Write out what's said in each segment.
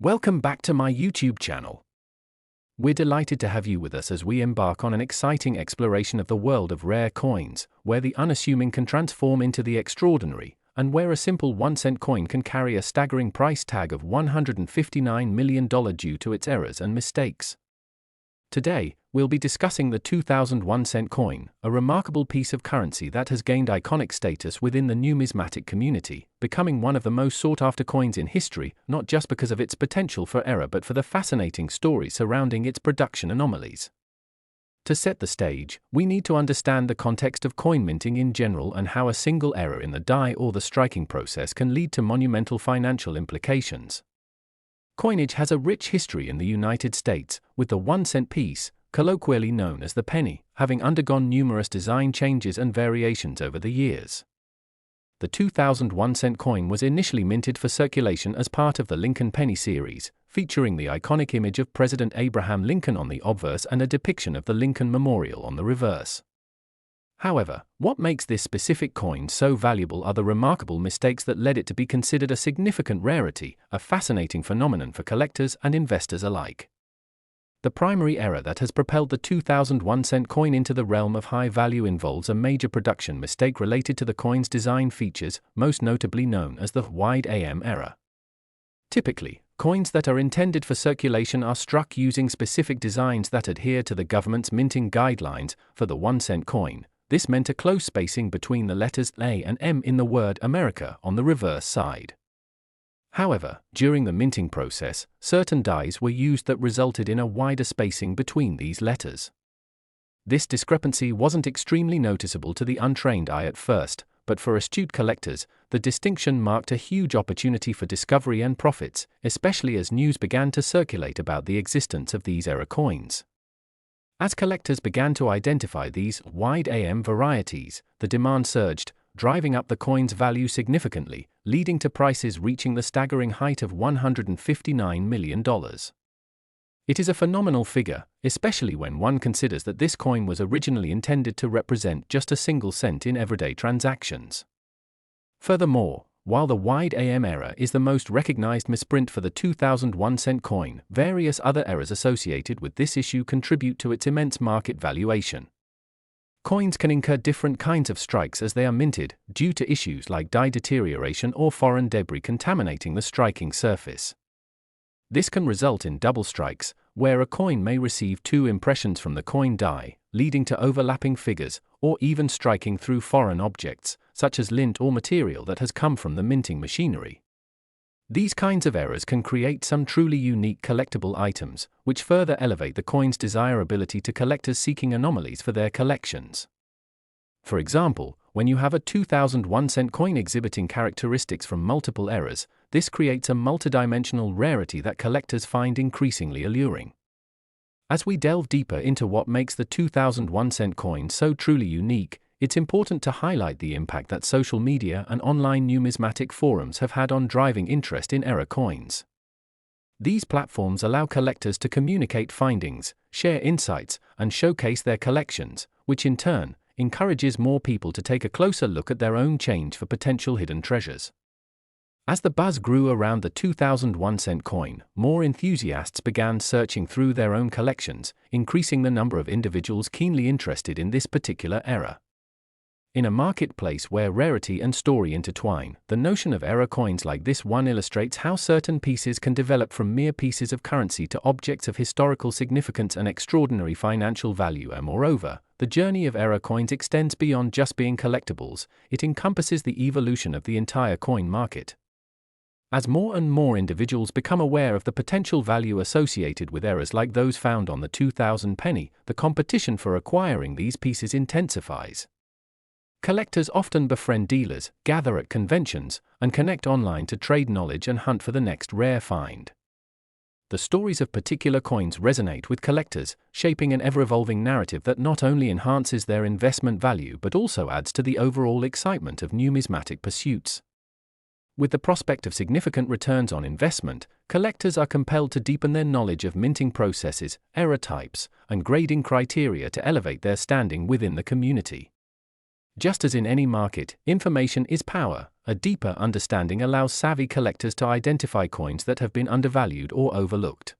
Welcome back to my YouTube channel. We're delighted to have you with us as we embark on an exciting exploration of the world of rare coins, where the unassuming can transform into the extraordinary, and where a simple 1-cent coin can carry a staggering price tag of $159 million due to its errors and mistakes. Today, we'll be discussing the 2001 cent coin, a remarkable piece of currency that has gained iconic status within the numismatic community, becoming one of the most sought-after coins in history, not just because of its potential for error but for the fascinating stories surrounding its production anomalies. To set the stage, we need to understand the context of coin minting in general and how a single error in the die or the striking process can lead to monumental financial implications. Coinage has a rich history in the United States, with the 1-cent piece, colloquially known as the penny, having undergone numerous design changes and variations over the years. The 2001 cent coin was initially minted for circulation as part of the Lincoln penny series, featuring the iconic image of President Abraham Lincoln on the obverse and a depiction of the Lincoln Memorial on the reverse. However, what makes this specific coin so valuable are the remarkable mistakes that led it to be considered a significant rarity, a fascinating phenomenon for collectors and investors alike. The primary error that has propelled the 2001 cent coin into the realm of high value involves a major production mistake related to the coin's design features, most notably known as the wide AM error. Typically, coins that are intended for circulation are struck using specific designs that adhere to the government's minting guidelines. For the 1-cent coin, this meant a close spacing between the letters A and M in the word America on the reverse side. However, during the minting process, certain dies were used that resulted in a wider spacing between these letters. This discrepancy wasn't extremely noticeable to the untrained eye at first, but for astute collectors, the distinction marked a huge opportunity for discovery and profits, especially as news began to circulate about the existence of these error coins. As collectors began to identify these wide AM varieties, the demand surged, driving up the coin's value significantly, leading to prices reaching the staggering height of $159 million. It is a phenomenal figure, especially when one considers that this coin was originally intended to represent just a single cent in everyday transactions. Furthermore, while the wide AM error is the most recognized misprint for the 2001 cent coin, various other errors associated with this issue contribute to its immense market valuation. Coins can incur different kinds of strikes as they are minted, due to issues like die deterioration or foreign debris contaminating the striking surface. This can result in double strikes, where a coin may receive two impressions from the coin die, leading to overlapping figures, or even striking through foreign objects, such as lint or material that has come from the minting machinery. These kinds of errors can create some truly unique collectible items, which further elevate the coin's desirability to collectors seeking anomalies for their collections. For example, when you have a 2001 cent coin exhibiting characteristics from multiple errors, this creates a multidimensional rarity that collectors find increasingly alluring. As we delve deeper into what makes the 2001 cent coin so truly unique, it's important to highlight the impact that social media and online numismatic forums have had on driving interest in error coins. These platforms allow collectors to communicate findings, share insights, and showcase their collections, which in turn encourages more people to take a closer look at their own change for potential hidden treasures. As the buzz grew around the 2001 cent coin, more enthusiasts began searching through their own collections, increasing the number of individuals keenly interested in this particular error. In a marketplace where rarity and story intertwine, the notion of error coins like this one illustrates how certain pieces can develop from mere pieces of currency to objects of historical significance and extraordinary financial value. And moreover, the journey of error coins extends beyond just being collectibles. It encompasses the evolution of the entire coin market. As more and more individuals become aware of the potential value associated with errors like those found on the 2000 penny, the competition for acquiring these pieces intensifies. Collectors often befriend dealers, gather at conventions, and connect online to trade knowledge and hunt for the next rare find. The stories of particular coins resonate with collectors, shaping an ever-evolving narrative that not only enhances their investment value but also adds to the overall excitement of numismatic pursuits. With the prospect of significant returns on investment, collectors are compelled to deepen their knowledge of minting processes, error types, and grading criteria to elevate their standing within the community. Just as in any market, information is power. A deeper understanding allows savvy collectors to identify coins that have been undervalued or overlooked.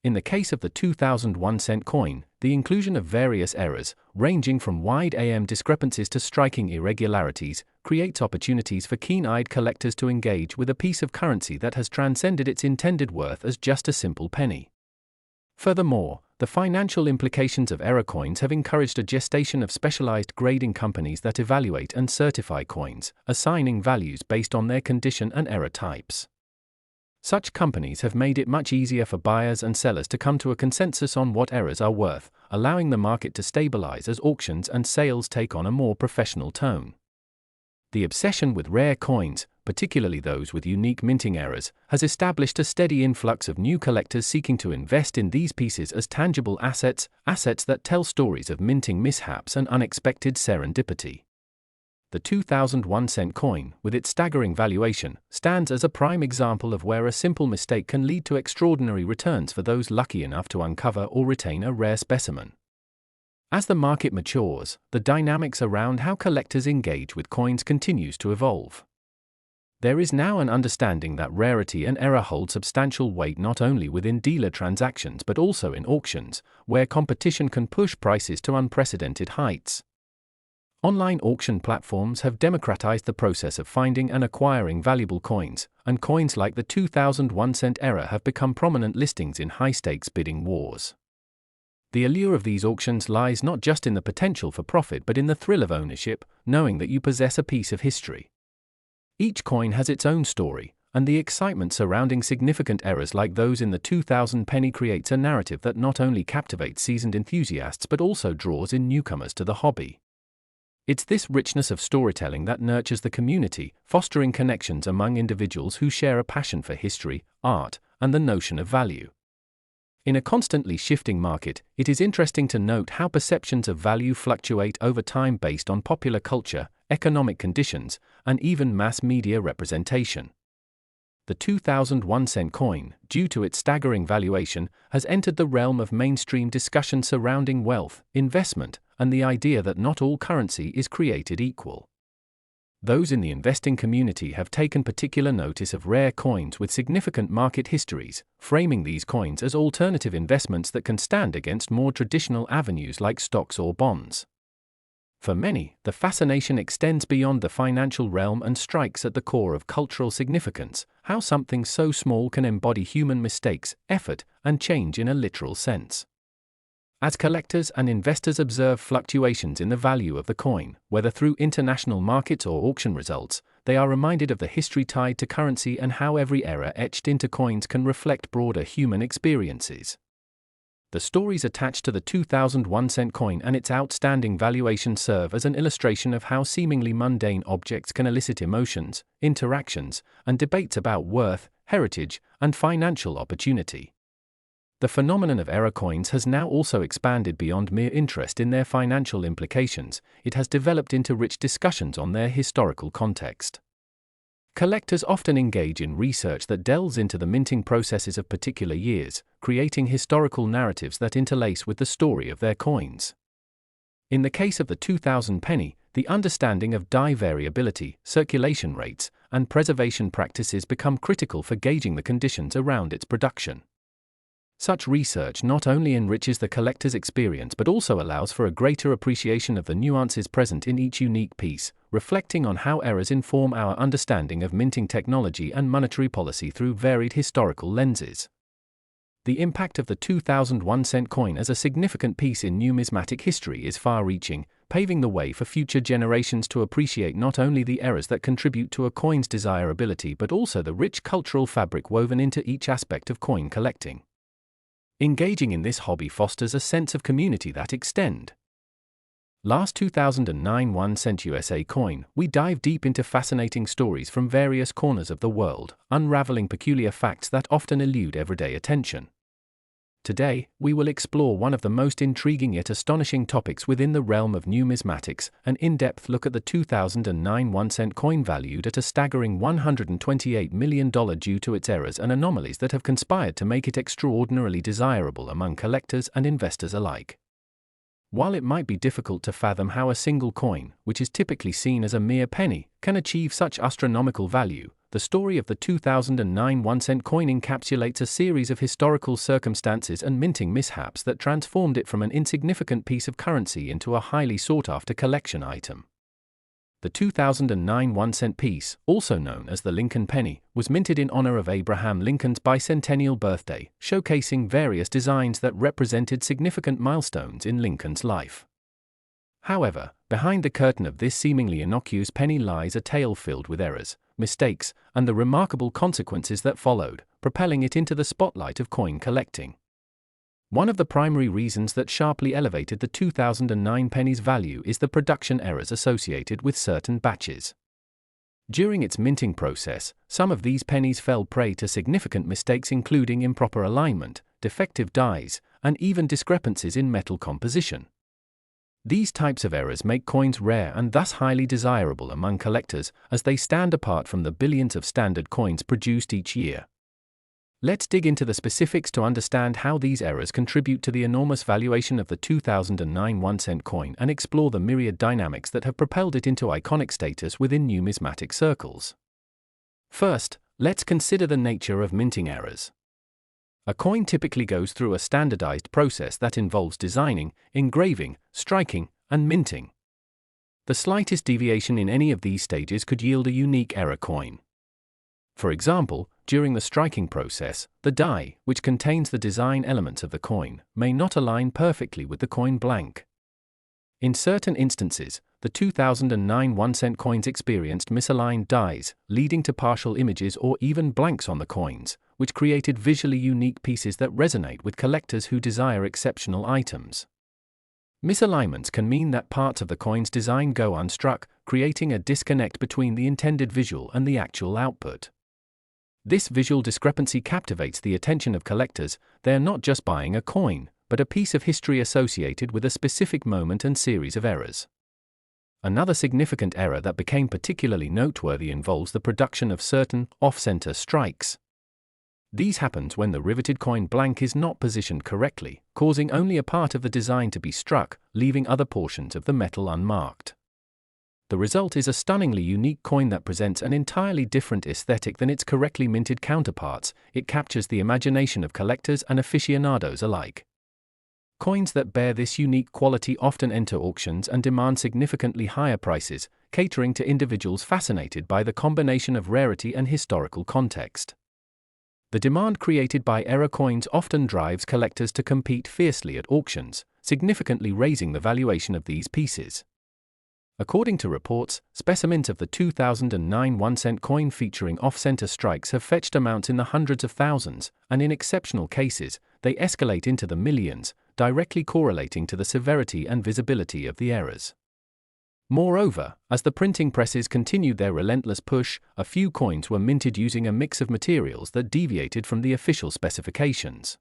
In the case of the 2001 coin, the inclusion of various errors, ranging from wide AM discrepancies to striking irregularities, creates opportunities for keen-eyed collectors to engage with a piece of currency that has transcended its intended worth as just a simple penny. Furthermore, the financial implications of error coins have encouraged a gestation of specialized grading companies that evaluate and certify coins, assigning values based on their condition and error types. Such companies have made it much easier for buyers and sellers to come to a consensus on what errors are worth, allowing the market to stabilize as auctions and sales take on a more professional tone. The obsession with rare coins, particularly those with unique minting errors, has established a steady influx of new collectors seeking to invest in these pieces as tangible assets that tell stories of minting mishaps and unexpected serendipity. The 2001 coin, with its staggering valuation, stands as a prime example of where a simple mistake can lead to extraordinary returns for those lucky enough to uncover or retain a rare specimen. As the market matures, the dynamics around how collectors engage with coins continues to evolve. There is now an understanding that rarity and error hold substantial weight not only within dealer transactions but also in auctions, where competition can push prices to unprecedented heights. Online auction platforms have democratized the process of finding and acquiring valuable coins, and coins like the 2001 error have become prominent listings in high-stakes bidding wars. The allure of these auctions lies not just in the potential for profit but in the thrill of ownership, knowing that you possess a piece of history. Each coin has its own story, and the excitement surrounding significant errors like those in the 2000 penny creates a narrative that not only captivates seasoned enthusiasts but also draws in newcomers to the hobby. It's this richness of storytelling that nurtures the community, fostering connections among individuals who share a passion for history, art, and the notion of value. In a constantly shifting market, it is interesting to note how perceptions of value fluctuate over time based on popular culture, economic conditions, and even mass media representation. The 2001 coin, due to its staggering valuation, has entered the realm of mainstream discussion surrounding wealth, investment, and the idea that not all currency is created equal. Those in the investing community have taken particular notice of rare coins with significant market histories, framing these coins as alternative investments that can stand against more traditional avenues like stocks or bonds. For many, the fascination extends beyond the financial realm and strikes at the core of cultural significance, how something so small can embody human mistakes, effort, and change in a literal sense. As collectors and investors observe fluctuations in the value of the coin, whether through international markets or auction results, they are reminded of the history tied to currency and how every error etched into coins can reflect broader human experiences. The stories attached to the 2001 coin and its outstanding valuation serve as an illustration of how seemingly mundane objects can elicit emotions, interactions, and debates about worth, heritage, and financial opportunity. The phenomenon of error coins has now also expanded beyond mere interest in their financial implications. It has developed into rich discussions on their historical context. Collectors often engage in research that delves into the minting processes of particular years, creating historical narratives that interlace with the story of their coins. In the case of the 2000 penny, the understanding of die variability, circulation rates, and preservation practices become critical for gauging the conditions around its production. Such research not only enriches the collector's experience but also allows for a greater appreciation of the nuances present in each unique piece, reflecting on how errors inform our understanding of minting technology and monetary policy through varied historical lenses. The impact of the 2001 coin as a significant piece in numismatic history is far-reaching, paving the way for future generations to appreciate not only the errors that contribute to a coin's desirability but also the rich cultural fabric woven into each aspect of coin collecting. Engaging in this hobby fosters a sense of community that extends. Last 2009 1 cent USA coin, we dive deep into fascinating stories from various corners of the world, unraveling peculiar facts that often elude everyday attention. Today, we will explore one of the most intriguing yet astonishing topics within the realm of numismatics, an in-depth look at the 2009 1 cent coin valued at a staggering $128 million due to its errors and anomalies that have conspired to make it extraordinarily desirable among collectors and investors alike. While it might be difficult to fathom how a single coin, which is typically seen as a mere penny, can achieve such astronomical value, the story of the 2009 1-cent coin encapsulates a series of historical circumstances and minting mishaps that transformed it from an insignificant piece of currency into a highly sought-after collection item. The 2009 1-cent piece, also known as the Lincoln penny, was minted in honor of Abraham Lincoln's bicentennial birthday, showcasing various designs that represented significant milestones in Lincoln's life. However, behind the curtain of this seemingly innocuous penny lies a tale filled with errors, mistakes, and the remarkable consequences that followed, propelling it into the spotlight of coin collecting. One of the primary reasons that sharply elevated the 2009 penny's value is the production errors associated with certain batches. During its minting process, some of these pennies fell prey to significant mistakes, including improper alignment, defective dies, and even discrepancies in metal composition. These types of errors make coins rare and thus highly desirable among collectors, as they stand apart from the billions of standard coins produced each year. Let's dig into the specifics to understand how these errors contribute to the enormous valuation of the 2009 1-cent coin and explore the myriad dynamics that have propelled it into iconic status within numismatic circles. First, let's consider the nature of minting errors. A coin typically goes through a standardized process that involves designing, engraving, striking, and minting. The slightest deviation in any of these stages could yield a unique error coin. For example, during the striking process, the die, which contains the design elements of the coin, may not align perfectly with the coin blank. In certain instances, the 2009 1-cent coins experienced misaligned dies, leading to partial images or even blanks on the coins, which created visually unique pieces that resonate with collectors who desire exceptional items. Misalignments can mean that parts of the coin's design go unstruck, creating a disconnect between the intended visual and the actual output. This visual discrepancy captivates the attention of collectors. They are not just buying a coin, but a piece of history associated with a specific moment and series of errors. Another significant error that became particularly noteworthy involves the production of certain Offcenter Strikes. These happen when the riveted coin blank is not positioned correctly, causing only a part of the design to be struck, leaving other portions of the metal unmarked. The result is a stunningly unique coin that presents an entirely different aesthetic than its correctly minted counterparts. It captures the imagination of collectors and aficionados alike. Coins that bear this unique quality often enter auctions and demand significantly higher prices, catering to individuals fascinated by the combination of rarity and historical context. The demand created by error coins often drives collectors to compete fiercely at auctions, significantly raising the valuation of these pieces. According to reports, specimens of the 2009 1-cent coin featuring Offcenter Strikes have fetched amounts in the hundreds of thousands, and in exceptional cases, they escalate into the millions, directly correlating to the severity and visibility of the errors. Moreover, as the printing presses continued their relentless push, a few coins were minted using a mix of materials that deviated from the official specifications.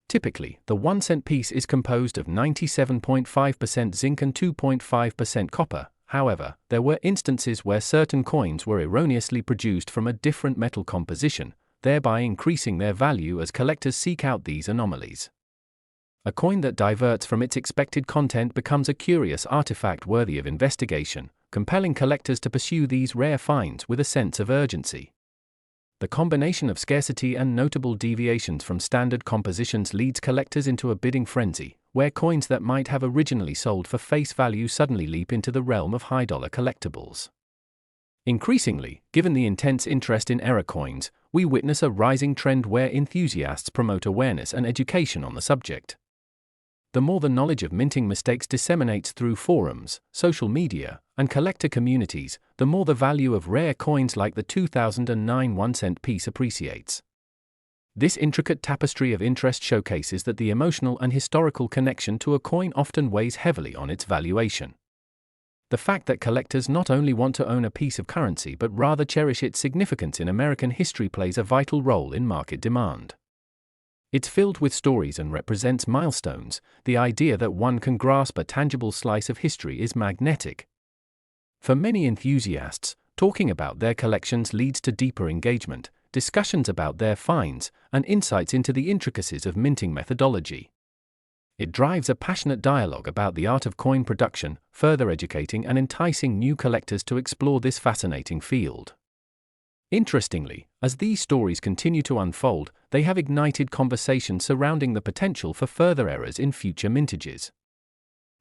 Typically, the 1-cent piece is composed of 97.5% zinc and 2.5% copper. However, there were instances where certain coins were erroneously produced from a different metal composition, thereby increasing their value as collectors seek out these anomalies. A coin that diverts from its expected content becomes a curious artifact worthy of investigation, compelling collectors to pursue these rare finds with a sense of urgency. The combination of scarcity and notable deviations from standard compositions leads collectors into a bidding frenzy, where coins that might have originally sold for face value suddenly leap into the realm of high-dollar collectibles. Increasingly, given the intense interest in error coins, we witness a rising trend where enthusiasts promote awareness and education on the subject. The more the knowledge of minting mistakes disseminates through forums, social media, and collector communities, the more the value of rare coins like the 2009 1-cent piece appreciates. This intricate tapestry of interest showcases that the emotional and historical connection to a coin often weighs heavily on its valuation. The fact that collectors not only want to own a piece of currency but rather cherish its significance in American history plays a vital role in market demand. It's filled with stories and represents milestones. The idea that one can grasp a tangible slice of history is magnetic. For many enthusiasts, talking about their collections leads to deeper engagement, discussions about their finds, and insights into the intricacies of minting methodology. It drives a passionate dialogue about the art of coin production, further educating and enticing new collectors to explore this fascinating field. Interestingly, as these stories continue to unfold, they have ignited conversation surrounding the potential for further errors in future mintages.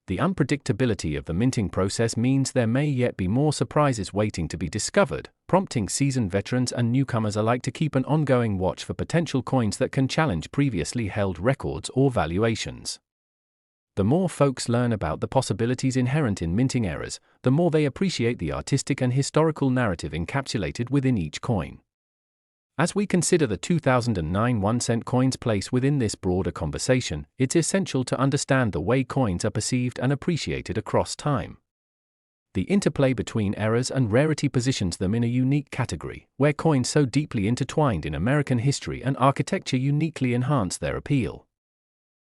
The unpredictability of the minting process means there may yet be more surprises waiting to be discovered, prompting seasoned veterans and newcomers alike to keep an ongoing watch for potential coins that can challenge previously held records or valuations. The more folks learn about the possibilities inherent in minting errors, the more they appreciate the artistic and historical narrative encapsulated within each coin. As we consider the 2009 1-cent coin's place within this broader conversation, it's essential to understand the way coins are perceived and appreciated across time. The interplay between errors and rarity positions them in a unique category, where coins so deeply intertwined in American history and architecture uniquely enhance their appeal.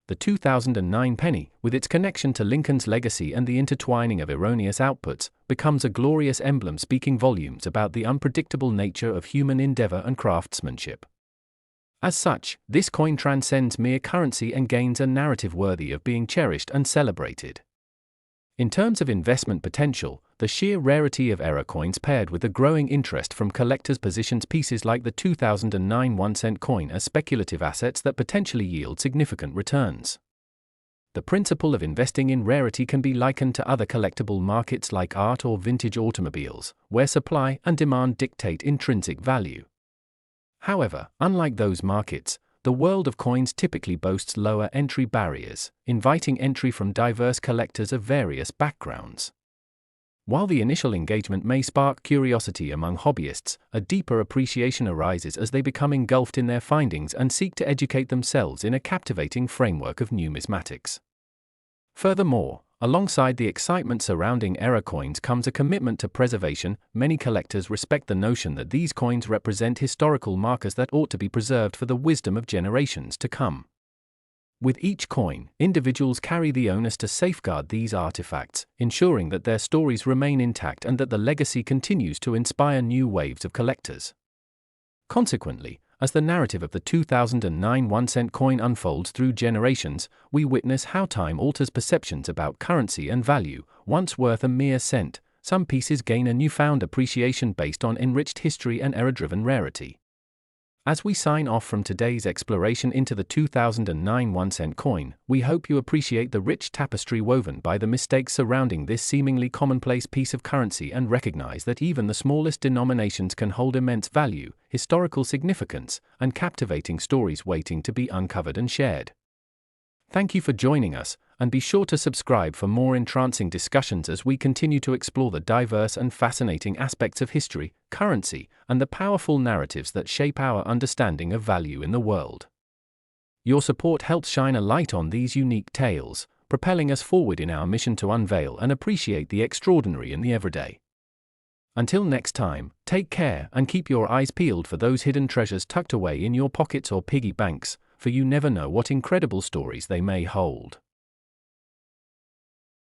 The 2009 penny, with its connection to Lincoln's legacy and the intertwining of erroneous outputs, becomes a glorious emblem speaking volumes about the unpredictable nature of human endeavor and craftsmanship. As such, this coin transcends mere currency and gains a narrative worthy of being cherished and celebrated. In terms of investment potential, the sheer rarity of error coins paired with the growing interest from collectors positions pieces like the 2009 1-cent coin as speculative assets that potentially yield significant returns. The principle of investing in rarity can be likened to other collectible markets like art or vintage automobiles, where supply and demand dictate intrinsic value. However, unlike those markets, the world of coins typically boasts lower entry barriers, inviting entry from diverse collectors of various backgrounds. While the initial engagement may spark curiosity among hobbyists, a deeper appreciation arises as they become engulfed in their findings and seek to educate themselves in a captivating framework of numismatics. Furthermore, alongside the excitement surrounding error coins comes a commitment to preservation. Many collectors respect the notion that these coins represent historical markers that ought to be preserved for the wisdom of generations to come. With each coin, individuals carry the onus to safeguard these artifacts, ensuring that their stories remain intact and that the legacy continues to inspire new waves of collectors. Consequently, as the narrative of the 2009 1-cent coin unfolds through generations, we witness how time alters perceptions about currency and value. Once worth a mere cent, some pieces gain a newfound appreciation based on enriched history and error-driven rarity. As we sign off from today's exploration into the 2009 1-cent coin, we hope you appreciate the rich tapestry woven by the mistakes surrounding this seemingly commonplace piece of currency and recognize that even the smallest denominations can hold immense value, historical significance, and captivating stories waiting to be uncovered and shared. Thank you for joining us, and be sure to subscribe for more entrancing discussions as we continue to explore the diverse and fascinating aspects of history, currency, and the powerful narratives that shape our understanding of value in the world. Your support helps shine a light on these unique tales, propelling us forward in our mission to unveil and appreciate the extraordinary in the everyday. Until next time, take care and keep your eyes peeled for those hidden treasures tucked away in your pockets or piggy banks, for you never know what incredible stories they may hold.